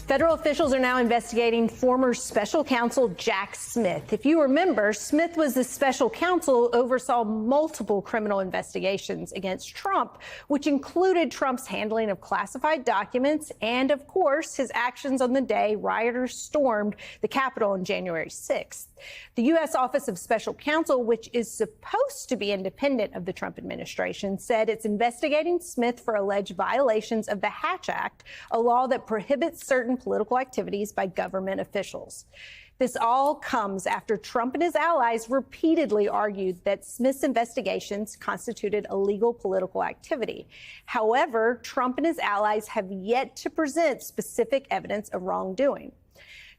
Federal officials are now investigating former special counsel Jack Smith. If you remember, Smith was the special counsel who oversaw multiple criminal investigations against Trump, which included Trump's handling of classified documents and, of course, his actions on the day rioters stormed the Capitol on January 6th. The U.S. Office of Special Counsel, which is supposed to be independent of the Trump administration, said it's investigating Smith for alleged violations of the Hatch Act, a law that prohibits certain political activities by government officials. This all comes after Trump and his allies repeatedly argued that Smith's investigations constituted illegal political activity. However, Trump and his allies have yet to present specific evidence of wrongdoing.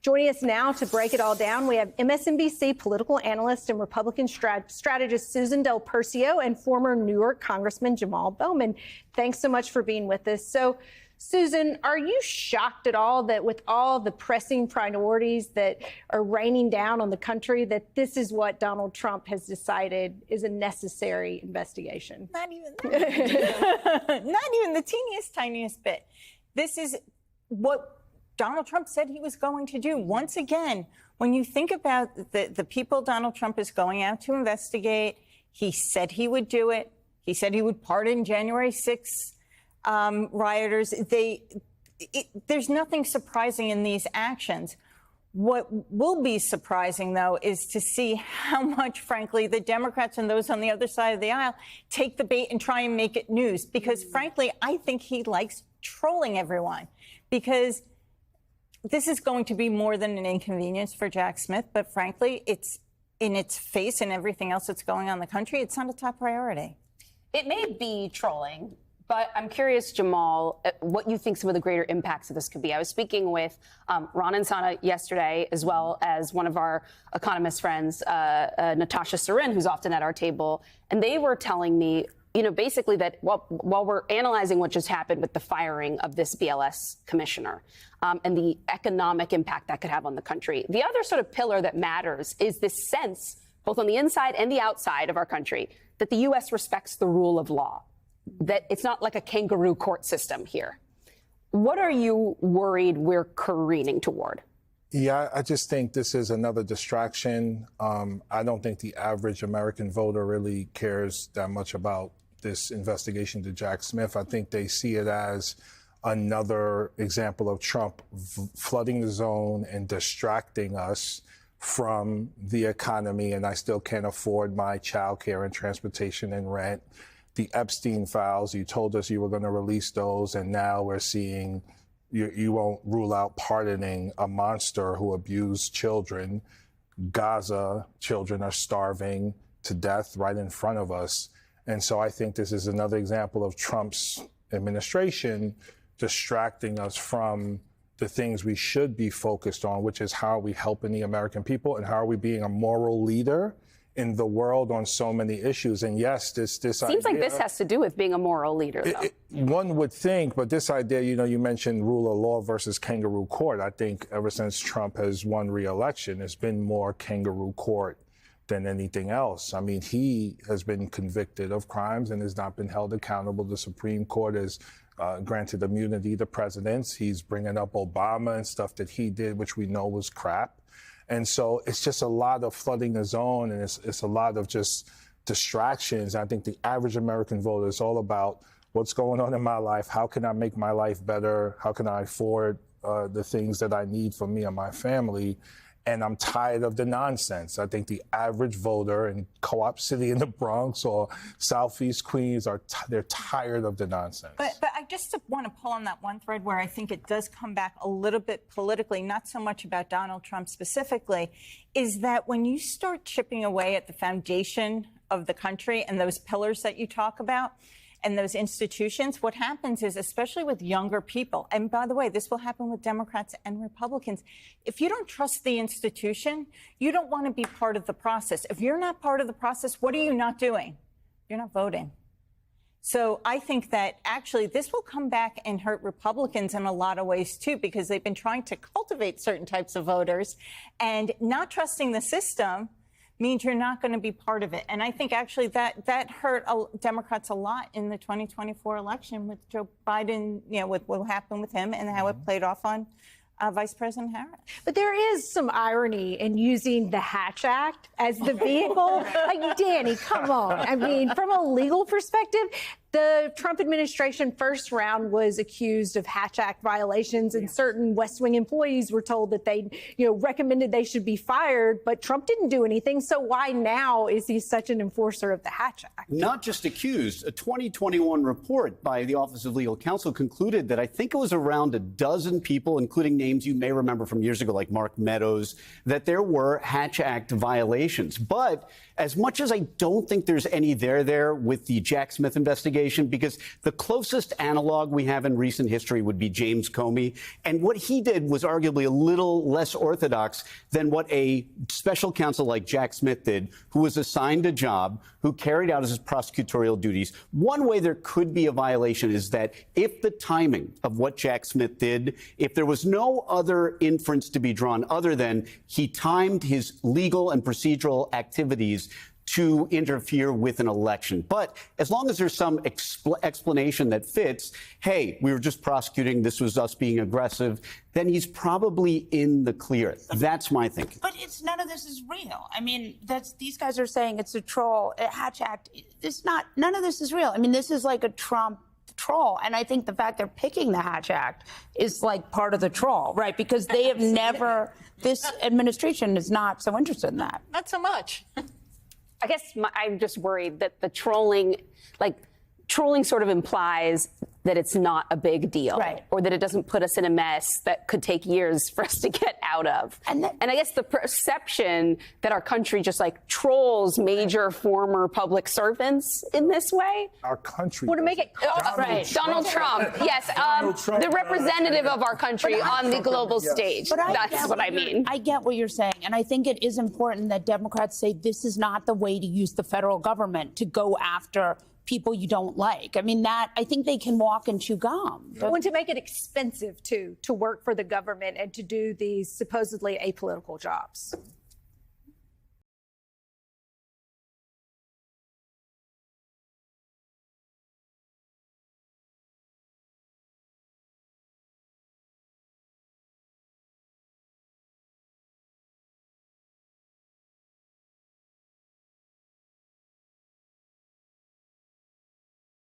Joining us now to break it all down, we have MSNBC political analyst and Republican strategist Susan Del Percio and former New York Congressman Jamal Bowman. Thanks so much for being with us. So, Susan, are you shocked at all that with all the pressing priorities that are raining down on the country, that this is what Donald Trump has decided is a necessary investigation? Not even that. Not even the teeniest, tiniest bit. This is what Donald Trump said he was going to do. Once again, when you think about the people Donald Trump is going out to investigate, he said he would do it. He said he would pardon January 6th rioters. There's nothing surprising in these actions. What will be surprising, though, is to see how much, frankly, the Democrats and those on the other side of the aisle take the bait and try and make it news. Because, frankly, I think he likes trolling everyone. Because this is going to be more than an inconvenience for Jack Smith, but frankly, it's in its face and everything else that's going on in the country. It's not a top priority. It may be trolling, but I'm curious, Jamal, what you think some of the greater impacts of this could be. I was speaking with Ron Insana yesterday, as well as one of our economist friends, Natasha Sarin, who's often at our table, and they were telling me, basically that while we're analyzing what just happened with the firing of this BLS commissioner and the economic impact that could have on the country, the other sort of pillar that matters is this sense, both on the inside and the outside of our country, that the U.S. respects the rule of law, that it's not like a kangaroo court system here. What are you worried we're careening toward? Yeah, I just think this is another distraction. I don't think the average American voter really cares that much about this investigation to Jack Smith. I think they see it as another example of Trump flooding the zone and distracting us from the economy, and I still can't afford my child care and transportation and rent. The Epstein files, you told us you were going to release those, and now we're seeing you won't rule out pardoning a monster who abused children. Gaza children are starving to death right in front of us. And so I think this is another example of Trump's administration distracting us from the things we should be focused on, which is how are we helping the American people and how are we being a moral leader in the world on so many issues. And yes, this seems idea, like this has to do with being a moral leader, though. One would think, but this idea, you mentioned rule of law versus kangaroo court. I think ever since Trump has won re-election, it's been more kangaroo court than anything else. I mean, he has been convicted of crimes and has not been held accountable. The Supreme Court has granted immunity to presidents. He's bringing up Obama and stuff that he did, which we know was crap. And so it's just a lot of flooding the zone, and it's a lot of just distractions. I think the average American voter is all about what's going on in my life. How can I make my life better? How can I afford the things that I need for me and my family? And I'm tired of the nonsense. I think the average voter in Co-op City in the Bronx or Southeast Queens they're tired of the nonsense. But I just want to pull on that one thread where I think it does come back a little bit politically, not so much about Donald Trump specifically, is that when you start chipping away at the foundation of the country and those pillars that you talk about, and those institutions, what happens is, especially with younger people, and by the way, this will happen with Democrats and Republicans, if you don't trust the institution, you don't want to be part of the process. If you're not part of the process, what are you not doing? You're not voting. So I think that actually this will come back and hurt Republicans in a lot of ways, too, because they've been trying to cultivate certain types of voters, and not trusting the system means you're not going to be part of it. And I think actually that hurt Democrats a lot in the 2024 election with Joe Biden, with what happened with him and how it played off on Vice President Harris. But there is some irony in using the Hatch Act as the vehicle. Like, Danny, come on. I mean, from a legal perspective, the Trump administration first round was accused of Hatch Act violations, and certain West Wing employees were told that they, recommended they should be fired, but Trump didn't do anything. So why now is he such an enforcer of the Hatch Act? Not just accused. A 2021 report by the Office of Legal Counsel concluded that I think it was around a dozen people, including names you may remember from years ago, like Mark Meadows, that there were Hatch Act violations. But as much as I don't think there's any there with the Jack Smith investigation, because the closest analog we have in recent history would be James Comey. And what he did was arguably a little less orthodox than what a special counsel like Jack Smith did, who was assigned a job, who carried out his prosecutorial duties. One way there could be a violation is that if the timing of what Jack Smith did, if there was no other inference to be drawn other than he timed his legal and procedural activities to interfere with an election. But as long as there's some explanation that fits, hey, we were just prosecuting, this was us being aggressive, then he's probably in the clear. That's my thinking. But none of this is real. I mean, these guys are saying it's a troll, a Hatch Act. None of this is real. I mean, this is like a Trump troll. And I think the fact they're picking the Hatch Act is like part of the troll, right? Because they have never, this administration is not so interested in that. Not so much. I guess I'm just worried that the trolling sort of implies that it's not a big deal, right, or that it doesn't put us in a mess that could take years for us to get out of. And I guess the perception that our country just trolls major former public servants in this way. Our country. Well, to make it Donald Trump, yes, the representative of our country on the global stage. That's what I mean. I get what you're saying, and I think it is important that Democrats say this is not the way to use the federal government to go after people you don't like. I mean, I think they can walk and chew gum. And to make it expensive, too, to work for the government and to do these supposedly apolitical jobs.